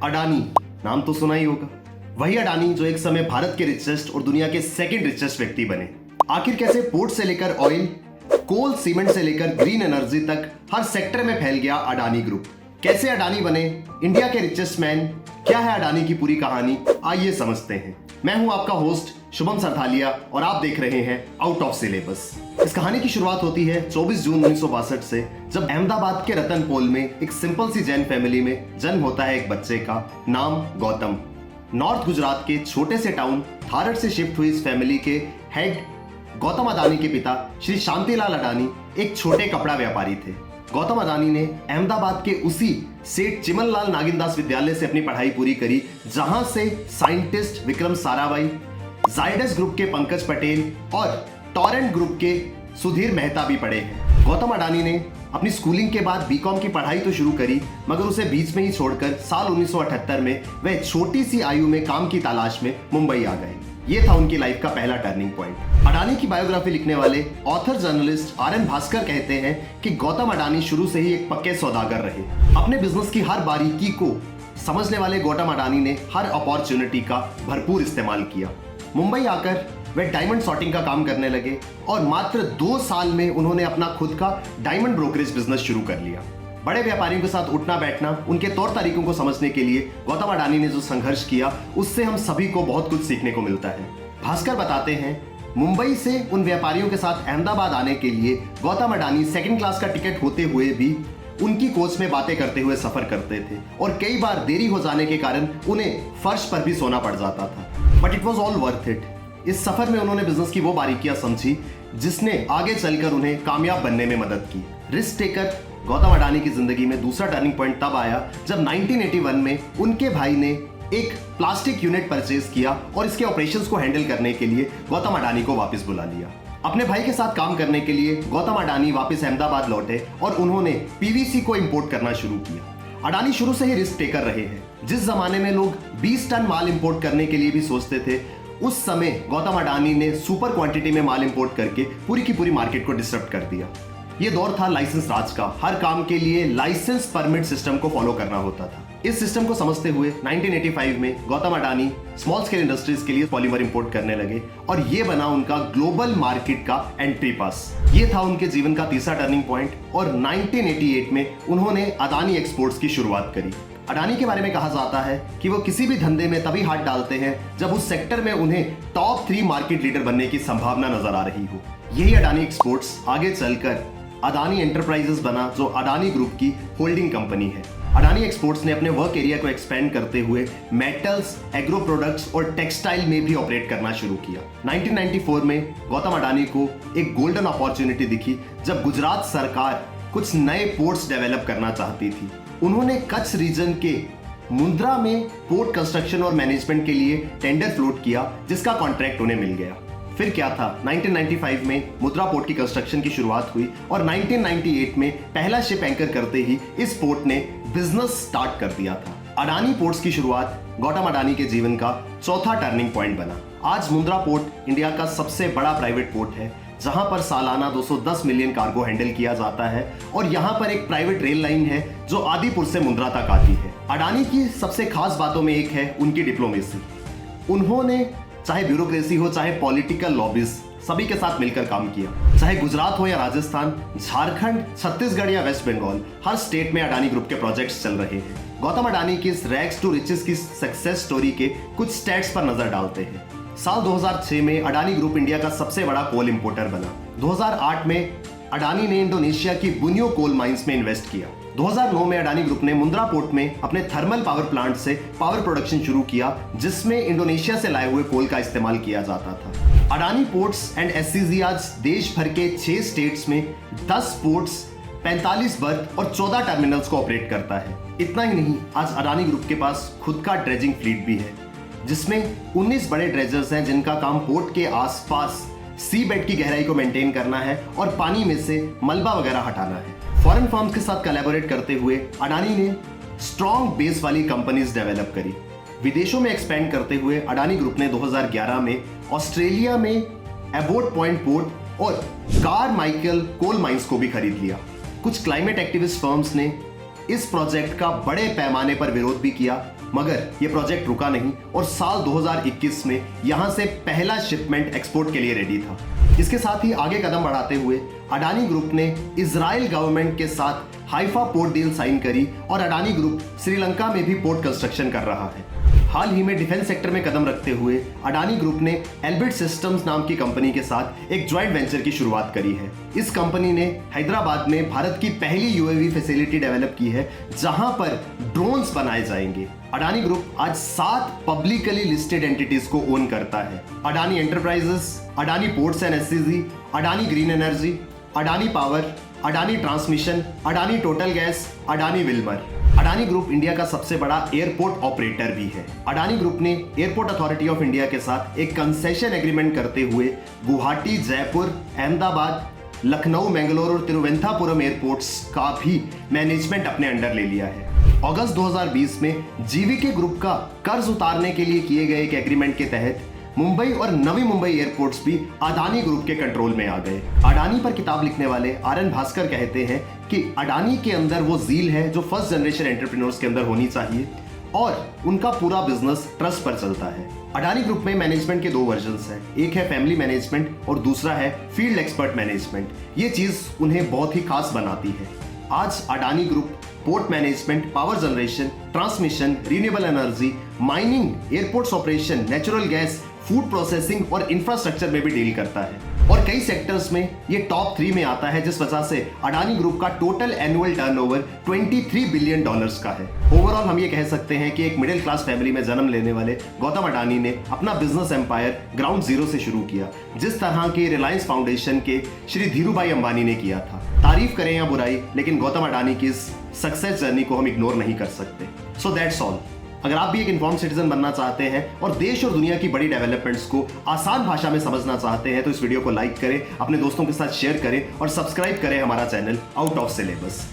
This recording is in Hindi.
अडानी नाम तो सुना ही होगा। वही अडानी जो एक समय भारत के रिचेस्ट और दुनिया के सेकंड रिचेस्ट व्यक्ति बने। आखिर कैसे पोर्ट से लेकर ऑयल, कोल, सीमेंट से लेकर ग्रीन एनर्जी तक हर सेक्टर में फैल गया अडानी ग्रुप। कैसे अडानी बने इंडिया के रिचेस्ट मैन, क्या है अडानी की पूरी कहानी, आइए समझते हैं। मैं हूं आपका होस्ट शुभम सरथालिया और आप देख रहे हैं आउट ऑफ सिलेबस। इस कहानी की शुरुआत होती है 24 जून 1962 से, जब अहमदाबाद के रतनपोल में एक सिंपल सी जैन फैमिली में जन्म होता है एक बच्चे का, नाम गौतम। नॉर्थ गुजरात के छोटे से टाउन थारड से शिफ्ट हुई इस फैमिली के हेड गौतम अडानी के पिता श्री शांतिलाल अडानी एक छोटे कपड़ा व्यापारी थे। गौतम अडानी ने अहमदाबाद के उसी सेठ चिमनलाल नागिनदास विद्यालय से अपनी पढ़ाई पूरी करी, जहां से साइंटिस्ट विक्रम साराभाई, जायडस ग्रुप के पंकज पटेल और टॉरेंट ग्रुप के सुधीर मेहता भी पढ़े हैं। गौतम अडानी ने अपनी स्कूलिंग के बाद बीकॉम की पढ़ाई तो शुरू करी, मगर उसे बीच में ही छोड़कर साल 1978 में वह छोटी सी आयु में काम की तलाश में मुंबई आ गए। ये था उनकी लाइफ का पहला टर्निंग पॉइंट। अडानी की बायोग्राफी लिखने वाले author journalist R N Bhaskar कहते हैं कि गौतम अडानी शुरू से ही एक पक्के सौदागर रहे। अपने बिजनेस की हर बारीकी को समझने वाले गौतम अडानी ने हर अपॉर्चुनिटी का भरपूर इस्तेमाल किया। मुंबई आकर वे डायमंड सॉर्टिंग का काम करने लगे और मात्र 2 साल में उन्होंने अपना खुद का डायमंड ब्रोकरेज बिजनेस शुरू कर लिया। बड़े व्यापारियों के साथ उठना बैठना, उनके तौर तरीकों को समझने के लिए गौतम अडानी ने जो संघर्ष किया, उससे हम सभी को बहुत कुछ सीखने को मिलता है। भास्कर बताते हैं, मुंबई से उन व्यापारियों के साथ अहमदाबाद आने के लिए गौतम अडानी सेकंड क्लास का टिकट होते हुए भी उनकी कोच में बातें करते हुए सफर करते थे और कई बार देरी हो जाने के कारण उन्हें फर्श पर भी सोना पड़ जाता था। But it was all worth it. इस सफर में उन्होंने बिजनेस की वो बारीकियां समझी जिसने आगे चलकर उन्हें कामयाब बनने में मदद की। रिस्क टेकर गौतम अडानी की जिंदगी में दूसरा टर्निंग पॉइंट तब आया जब 1981 में उनके भाई ने एक प्लास्टिक यूनिट परचेज किया और इसके ऑपरेशंस को हैंडल करने के लिए गौतम अडानी को वापस बुला लिया। अपने भाई के साथ काम करने के लिए गौतम अडानी वापस अहमदाबाद लौटे और उन्होंने पीवीसी को इंपोर्ट करना शुरू किया। अडानी शुरू से ही रिस्क टेकर रहे हैं। जिस जमाने में लोग 20 टन माल इंपोर्ट करने के लिए भी सोचते थे, उस समय गौतम अडानी ने सुपर क्वांटिटी में माल इंपोर्ट करके पूरी की पूरी मार्केट को डिसरप्ट कर दिया। ये दौर था लाइसेंस राज का। हर काम के लिए लाइसेंस परमिट सिस्टम को फॉलो करना होता था। इस सिस्टम को समझते हुए 1985 में Gautam Adani small scale industries के लिए पॉलीमर इंपोर्ट करने लगे और ये बना उनका ग्लोबल मार्केट का एंट्री पास। ये था उनके जीवन का तीसरा टर्निंग पॉइंट और 1988 में उन्होंने अडानी एक्सपोर्ट्स की शुरुआत करी। अडानी के बारे में कहा जाता है कि वो किसी भी धंधे में तभी हाथ डालते हैं जब उस सेक्टर में उन्हें टॉप 3 मार्केट लीडर बनने की संभावना नजर आ रही हो। यही अडानी एक्सपोर्ट्स आगे चलकर अडानी एंटरप्राइजेस बना, जो अडानी ग्रुप की होल्डिंग कंपनी है। अडानी एक्सपोर्ट्स ने अपने वर्क एरिया को एक्सपेंड करते हुए मेटल्स, एग्रो प्रोडक्ट्स और टेक्सटाइल में भी ऑपरेट करना शुरू किया। 1994 में गौतम अडानी को एक गोल्डन अपॉर्चुनिटी दिखी जब गुजरात सरकार कुछ नए पोर्ट्स डेवलप करना चाहती थी। उन्होंने कच्छ रीजन के मुंद्रा में पोर्ट कंस्ट्रक्शन और मैनेजमेंट के लिए टेंडर फ्लोट किया, जिसका कॉन्ट्रैक्ट उन्हें मिल गया। फिर क्या था, 1995 में मुद्रा पोर्ट की कंस्ट्रक्शन की शुरुआत हुई और 1998 में पहला शिप एंकर करते ही इस पोर्ट ने बिजनेस स्टार्ट कर दिया था। अडानी पोर्ट्स की शुरुआत गौतम अडानी के जीवन का चौथा टर्निंग पॉइंट बना। आज मुंद्रा पोर्ट इंडिया का सबसे बड़ा प्राइवेट पोर्ट है, जहां पर सालाना 210 मिलियन कार्गो हैंडल किया जाता है और यहां पर एक प्राइवेट रेल लाइन है जो आदिपुर से मुंद्रा तक आती है। अडानी की सबसे खास बातों में एक है उनकी डिप्लोमेसी। उन्होंने चाहे ब्यूरोक्रेसी हो, चाहे पॉलिटिकल लॉबीज, सभी के साथ मिलकर काम किया। चाहे गुजरात हो या राजस्थान, झारखंड, छत्तीसगढ़ या वेस्ट बंगाल, हर स्टेट में अडानी ग्रुप के प्रोजेक्ट्स चल रहे हैं। गौतम अडानी की इस रैग्स टू रिचेस की सक्सेस स्टोरी के कुछ स्टैट्स पर नजर डालते हैं। साल 2006 में अडानी ग्रुप इंडिया का सबसे बड़ा कोल इंपोर्टर बना। 2008 में अडानी ने इंडोनेशिया की बुनियो कोल माइंस में इन्वेस्ट किया। 2009 में अडानी ग्रुप ने मुंद्रा पोर्ट में अपने थर्मल पावर प्लांट से पावर प्रोडक्शन शुरू किया, जिसमें इंडोनेशिया से लाए हुए कोल का इस्तेमाल किया जाता था। अडानी पोर्ट्स एंड एससीजी आज देश भर के 6 स्टेट्स में 10 पोर्ट्स, 45 बर्थ और 14 टर्मिनल्स को ऑपरेट करता है। इतना ही नहीं, आज अडानी ग्रुप के पास खुद का ड्रेजिंग फ्लीट भी है, जिसमें 19 बड़े ड्रेजर्स हैं जिनका काम पोर्ट के आसपास सी बेड की गहराई को मेंटेन करना है और पानी में से मलबा वगैरह हटाना है। फॉरेन फर्म्स के साथ कोलैबोरेट करते हुए अडानी ने स्ट्रॉन्ग बेस वाली कंपनीज डेवलप करी। विदेशों में एक्सपेंड करते हुए अडानी ग्रुप ने 2011 में ऑस्ट्रेलिया में एबोट पॉइंट पोर्ट और कारमाइकल कोल माइंस को भी खरीद लिया। कुछ क्लाइमेट एक्टिविस्ट फर्म्स ने इस प्रोजेक्ट का बड़े पैमाने पर विरोध भी किया, मगर यह प्रोजेक्ट रुका नहीं और साल 2021 में यहां से पहला शिपमेंट एक्सपोर्ट के लिए रेडी था। इसके साथ ही आगे कदम बढ़ाते हुए अडानी ग्रुप ने इजराइल गवर्नमेंट के साथ हाइफा पोर्ट डील साइन करी और अडानी ग्रुप श्रीलंका में भी पोर्ट कंस्ट्रक्शन कर रहा है। हाल ही में डिफेंस सेक्टर में कदम रखते हुए अडानी ग्रुप ने एल्बिट सिस्टम्स नाम की कंपनी के साथ एक जॉइंट वेंचर की शुरुआत करी है। इस कंपनी ने हैदराबाद में भारत की पहली यूएवी फैसिलिटी डेवलप की है, जहां पर ड्रोन्स बनाए जाएंगे। अडानी ग्रुप आज 7 पब्लिकली लिस्टेड एंटिटीज को ओन करता है। Adani enterprises, Adani ports and SCG, Adani green energy, Adani power, Adani transmission, Adani total gas, Adani Wilmer. Adani group India का सबसे बड़ा एयरपोर्ट ऑपरेटर भी है। अडानी ग्रुप ने एयरपोर्ट अथॉरिटी ऑफ इंडिया के साथ एक कंसेशन एग्रीमेंट करते हुए गुवाहाटी, जयपुर, अहमदाबाद, लखनऊ, मैंगलोर और तिरुवनंतपुरम एयरपोर्ट्स का भी मैनेजमेंट अपने अंडर ले लिया है। अगस्त 2020 में जीवीके ग्रुप का कर्ज उतारने के लिए किए गए एक एग्रीमेंट के तहत मुंबई और नवी मुंबई एयरपोर्ट्स भी अडानी ग्रुप के कंट्रोल में आ गए। अडानी पर किताब लिखने वाले आर.एन. भास्कर कहते हैं कि अडानी के अंदर वो ज़ील है जो फर्स्ट जनरेशन एंटरप्रेन्योर्स के अंदर होनी चाहिए और उनका पूरा बिजनेस ट्रस्ट पर चलता है। अडानी ग्रुप में मैनेजमेंट के 2 वर्जन्स हैं, एक है फैमिली मैनेजमेंट और दूसरा है फील्ड एक्सपर्ट मैनेजमेंट। ये चीज़ उन्हें बहुत ही खास बनाती है। आज Adani group port management, power generation, transmission, renewable energy, mining, airports operation, natural gas, food processing और इंफ्रास्ट्रक्चर में भी डील करता है और कई सेक्टर्स में ये टॉप 3 में आता है, जिस वजह से अडानी ग्रुप का टोटल एनुअल टर्नओवर $23 बिलियन का है। ओवरऑल हम ये कह सकते हैं कि एक मिडिल क्लास फैमिली में जन्म लेने वाले गौतम अडानी ने अपना बिजनेस एम्पायर ग्राउंड जीरो से शुरू किया, जिस तरह के रिलायंस फाउंडेशन के श्री धीरूभाई अंबानी ने किया था। तारीफ करें या बुराई, लेकिन गौतम अडानी की इस सक्सेस जर्नी को हम इग्नोर नहीं कर सकते। So that's all. अगर आप भी एक इन्फॉर्म सिटीजन बनना चाहते हैं और देश और दुनिया की बड़ी डेवलपमेंट्स को आसान भाषा में समझना चाहते हैं तो इस वीडियो को लाइक करें, अपने दोस्तों के साथ शेयर करें और सब्सक्राइब करें हमारा चैनल आउट ऑफ सिलेबस।